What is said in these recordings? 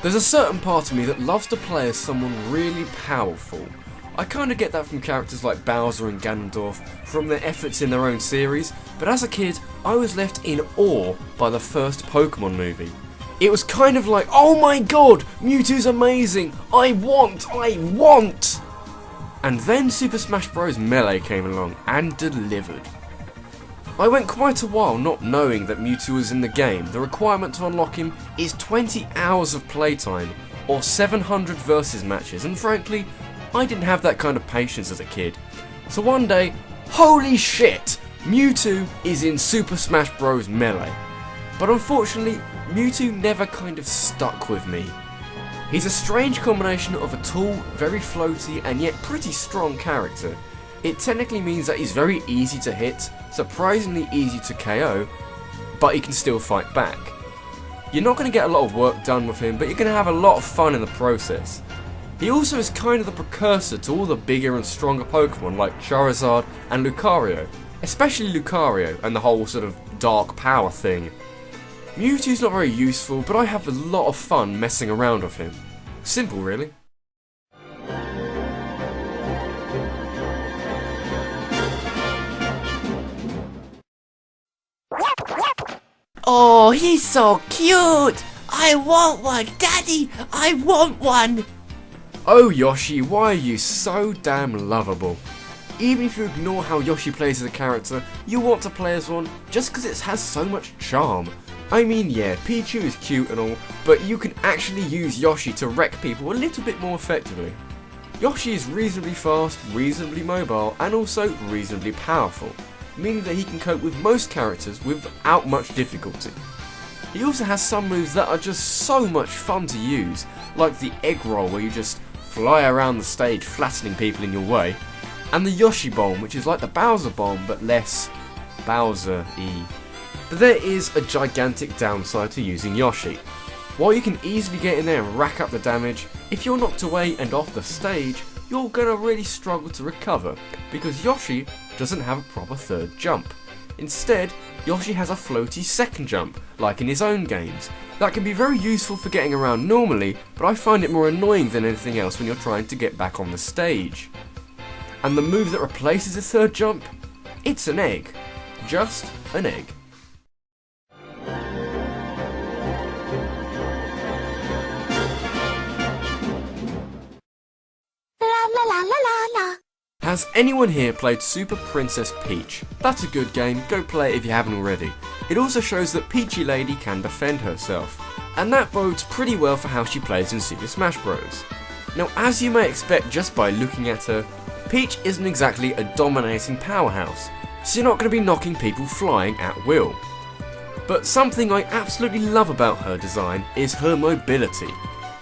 There's a certain part of me that loves to play as someone really powerful. I kinda get that from characters like Bowser and Ganondorf, from their efforts in their own series, but as a kid, I was left in awe by the first Pokemon movie. It was kind of like, oh my god, Mewtwo's amazing, I want! And then Super Smash Bros. Melee came along and delivered. I went quite a while not knowing that Mewtwo was in the game. The requirement to unlock him is 20 hours of playtime, or 700 versus matches, and frankly, I didn't have that kind of patience as a kid. So one day, holy shit, Mewtwo is in Super Smash Bros. Melee. But unfortunately, Mewtwo never kind of stuck with me. He's a strange combination of a tall, very floaty, and yet pretty strong character. It technically means that he's very easy to hit, surprisingly easy to KO, but he can still fight back. You're not going to get a lot of work done with him, but you're going to have a lot of fun in the process. He also is kind of the precursor to all the bigger and stronger Pokemon like Charizard and Lucario, especially Lucario and the whole sort of dark power thing. Mewtwo's not very useful, but I have a lot of fun messing around with him. Simple, really. Oh, he's so cute! I want one, Daddy! I want one! Oh Yoshi, why are you so damn lovable? Even if you ignore how Yoshi plays as a character, you want to play as one just because it has so much charm. I mean, yeah, Pichu is cute and all, but you can actually use Yoshi to wreck people a little bit more effectively. Yoshi is reasonably fast, reasonably mobile, and also reasonably powerful, meaning that he can cope with most characters without much difficulty. He also has some moves that are just so much fun to use, like the egg roll where you just fly around the stage flattening people in your way, and the Yoshi bomb, which is like the Bowser bomb but less Bowser-y. But there is a gigantic downside to using Yoshi. While you can easily get in there and rack up the damage, if you're knocked away and off the stage, you're gonna really struggle to recover, because Yoshi doesn't have a proper third jump. Instead, Yoshi has a floaty second jump, like in his own games. That can be very useful for getting around normally, but I find it more annoying than anything else when you're trying to get back on the stage. And the move that replaces his third jump? It's an egg. Just an egg. Has anyone here played Super Princess Peach? That's a good game, go play it if you haven't already. It also shows that Peachy Lady can defend herself, and that bodes pretty well for how she plays in Super Smash Bros. Now, as you may expect just by looking at her, Peach isn't exactly a dominating powerhouse, so you're not going to be knocking people flying at will. But something I absolutely love about her design is her mobility.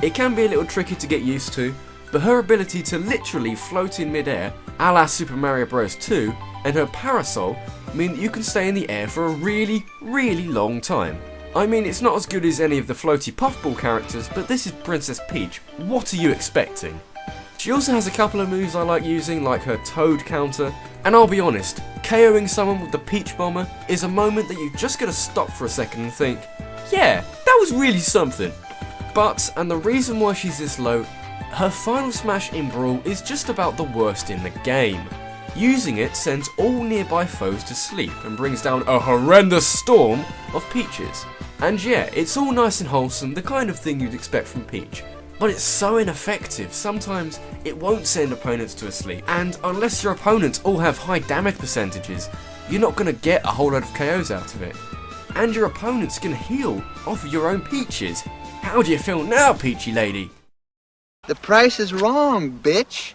It can be a little tricky to get used to, but her ability to literally float in mid-air, a la Super Mario Bros. 2, and her parasol mean that you can stay in the air for a really, really long time. I mean, it's not as good as any of the floaty puffball characters, but this is Princess Peach. What are you expecting? She also has a couple of moves I like using, like her Toad counter, and I'll be honest, KOing someone with the Peach Bomber is a moment that you just gotta stop for a second and think, yeah, that was really something. But, and the reason why she's this low, her final smash in Brawl is just about the worst in the game. Using it sends all nearby foes to sleep and brings down a horrendous storm of Peaches. And yeah, it's all nice and wholesome, the kind of thing you'd expect from Peach. But it's so ineffective, sometimes it won't send opponents to a sleep, and unless your opponents all have high damage percentages, you're not going to get a whole lot of KOs out of it. And your opponent's going to heal off of your own Peaches. How do you feel now, Peachy Lady? The price is wrong, bitch.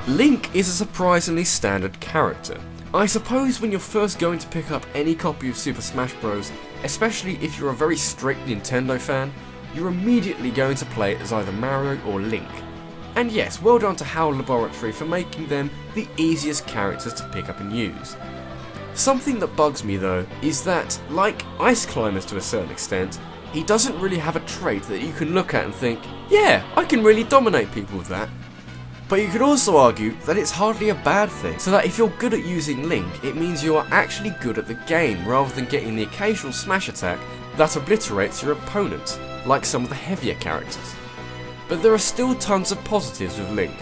Link is a surprisingly standard character. I suppose when you're first going to pick up any copy of Super Smash Bros., especially if you're a very strict Nintendo fan, you're immediately going to play it as either Mario or Link. And yes, well done to HAL Laboratory for making them the easiest characters to pick up and use. Something that bugs me though is that, like Ice Climbers to a certain extent, he doesn't really have a trait that you can look at and think, yeah, I can really dominate people with that. But you could also argue that it's hardly a bad thing, so that if you're good at using Link, it means you are actually good at the game rather than getting the occasional smash attack that obliterates your opponent, like some of the heavier characters. But there are still tons of positives with Link.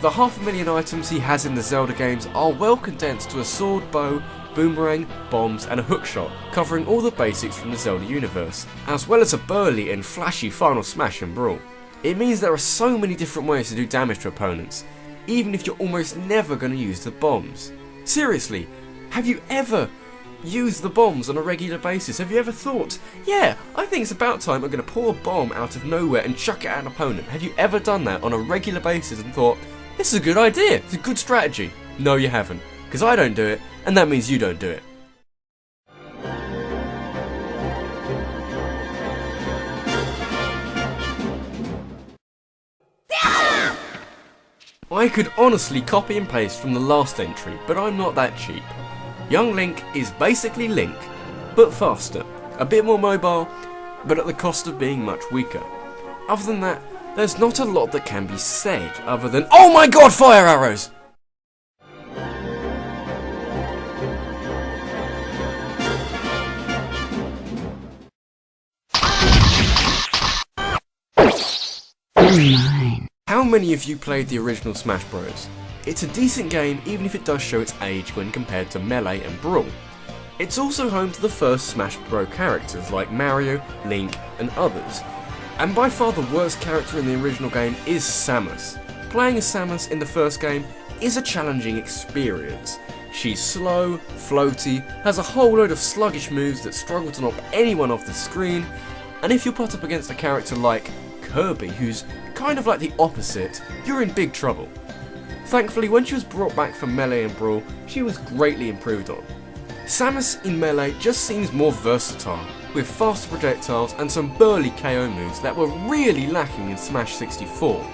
The 500,000 items he has in the Zelda games are well condensed to a sword, bow, boomerang, bombs and a hookshot, covering all the basics from the Zelda universe, as well as a burly and flashy final smash and brawl. It means there are so many different ways to do damage to opponents, even if you're almost never going to use the bombs. Seriously, have you ever used the bombs on a regular basis? Have you ever thought, yeah, I think it's about time I'm going to pull a bomb out of nowhere and chuck it at an opponent? Have you ever done that on a regular basis and thought, this is a good idea, it's a good strategy? No, you haven't, because I don't do it, and that means you don't do it. I could honestly copy and paste from the last entry, but I'm not that cheap. Young Link is basically Link, but faster, a bit more mobile, but at the cost of being much weaker. Other than that, there's not a lot that can be said other than, oh my god, fire arrows! How many of you played the original Smash Bros? It's a decent game even if it does show its age when compared to Melee and Brawl. It's also home to the first Smash Bros characters like Mario, Link and others. And by far the worst character in the original game is Samus. Playing as Samus in the first game is a challenging experience. She's slow, floaty, has a whole load of sluggish moves that struggle to knock anyone off the screen, and if you put up against a character like Kirby, who's kind of like the opposite, you're in big trouble. Thankfully, when she was brought back from Melee and Brawl, she was greatly improved on. Samus in Melee just seems more versatile, with faster projectiles and some burly KO moves that were really lacking in Smash 64.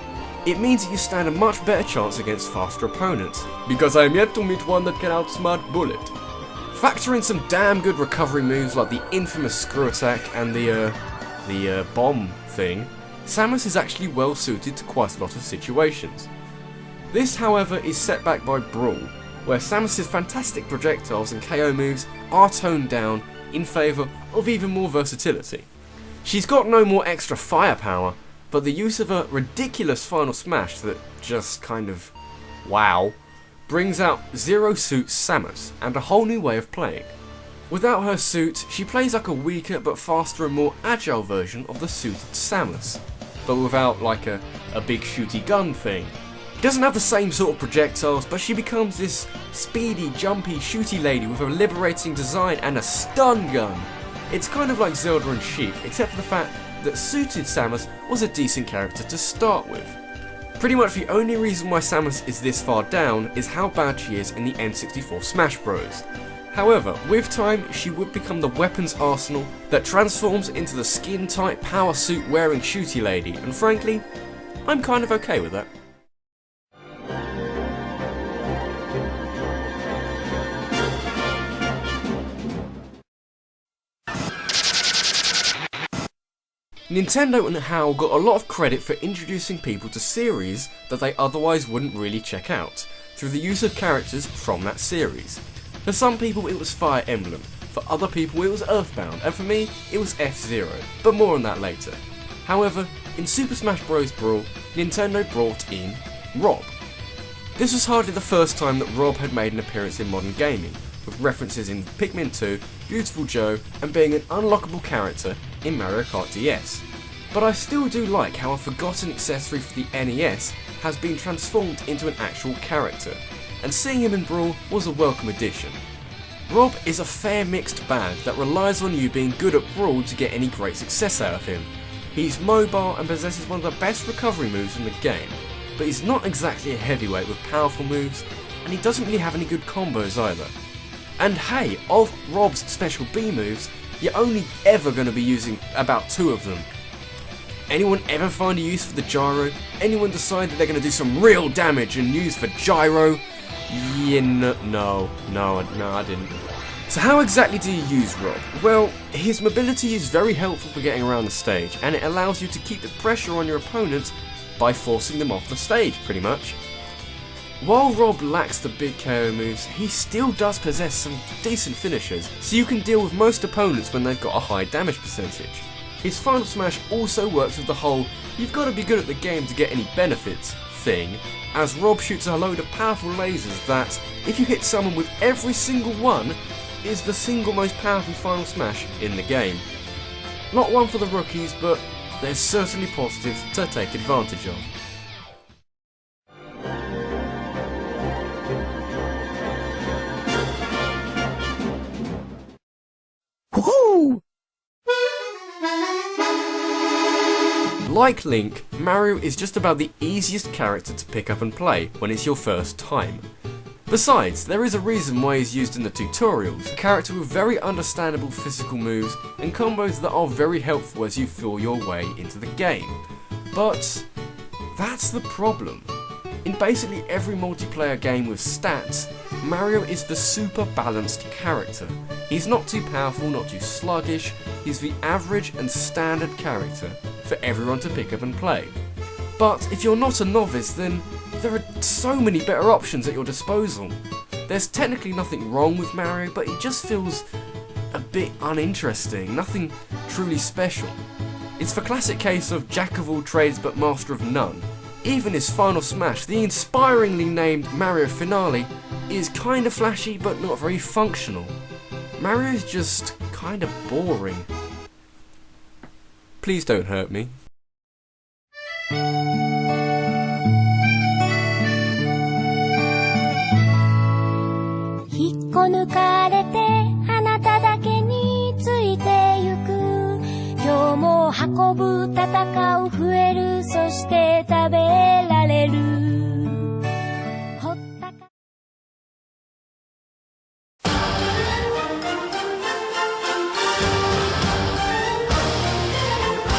It means that you stand a much better chance against faster opponents, because I am yet to meet one that can outsmart Bullet. Factor in some damn good recovery moves like the infamous screw attack and the bomb thing. Samus is actually well suited to quite a lot of situations. This, however, is set back by Brawl, where Samus' fantastic projectiles and KO moves are toned down in favour of even more versatility. She's got no more extra firepower, but the use of a ridiculous final smash that just kind of, wow, brings out Zero Suit's Samus and a whole new way of playing. Without her suit, she plays like a weaker but faster and more agile version of the suited Samus, but without like a big shooty gun thing. She doesn't have the same sort of projectiles, but she becomes this speedy, jumpy, shooty lady with a liberating design and a stun gun. It's kind of like Zelda and Sheik, except for the fact that suited Samus was a decent character to start with. Pretty much the only reason why Samus is this far down is how bad she is in the N64 Smash Bros. However, with time, she would become the weapons arsenal that transforms into the skin-tight power suit wearing shooty lady, and frankly, I'm kind of okay with that. Nintendo and HAL got a lot of credit for introducing people to series that they otherwise wouldn't really check out, through the use of characters from that series. For some people it was Fire Emblem, for other people it was Earthbound, and for me it was F-Zero, but more on that later. However, in Super Smash Bros. Brawl, Nintendo brought in Rob. This was hardly the first time that Rob had made an appearance in modern gaming, with references in Pikmin 2, Beautiful Joe, and being an unlockable character in Mario Kart DS. But I still do like how a forgotten accessory for the NES has been transformed into an actual character, and seeing him in Brawl was a welcome addition. Rob is a fair mixed bag that relies on you being good at Brawl to get any great success out of him. He's mobile and possesses one of the best recovery moves in the game, but he's not exactly a heavyweight with powerful moves, and he doesn't really have any good combos either. And hey, of Rob's special B moves, you're only ever going to be using about 2 of them. Anyone ever find a use for the gyro? Anyone decide that they're going to do some real damage and use for gyro? Yeah, no, I didn't. So how exactly do you use Rob? Well, his mobility is very helpful for getting around the stage, and it allows you to keep the pressure on your opponents by forcing them off the stage, pretty much. While Rob lacks the big KO moves, he still does possess some decent finishers, so you can deal with most opponents when they've got a high damage percentage. His final smash also works with the whole "you've got to be good at the game to get any benefits" thing, as Rob shoots a load of powerful lasers that, if you hit someone with every single one, is the single most powerful final smash in the game. Not one for the rookies, but there's certainly positives to take advantage of. Woohoo! Like Link, Mario is just about the easiest character to pick up and play when it's your first time. Besides, there is a reason why he's used in the tutorials, a character with very understandable physical moves and combos that are very helpful as you feel your way into the game. But that's the problem. In basically every multiplayer game with stats, Mario is the super balanced character. He's not too powerful, not too sluggish, he's the average and standard character for everyone to pick up and play. But if you're not a novice, then there are so many better options at your disposal. There's technically nothing wrong with Mario, but he just feels a bit uninteresting, nothing truly special. It's the classic case of jack of all trades but master of none. Even his final smash, the inspiringly named Mario Finale, is kinda flashy but not very functional. Mario's just kinda boring. Please don't hurt me.引っこ抜かれてあなただけについてゆく今日も運ぶ戦う増えるそして食べられる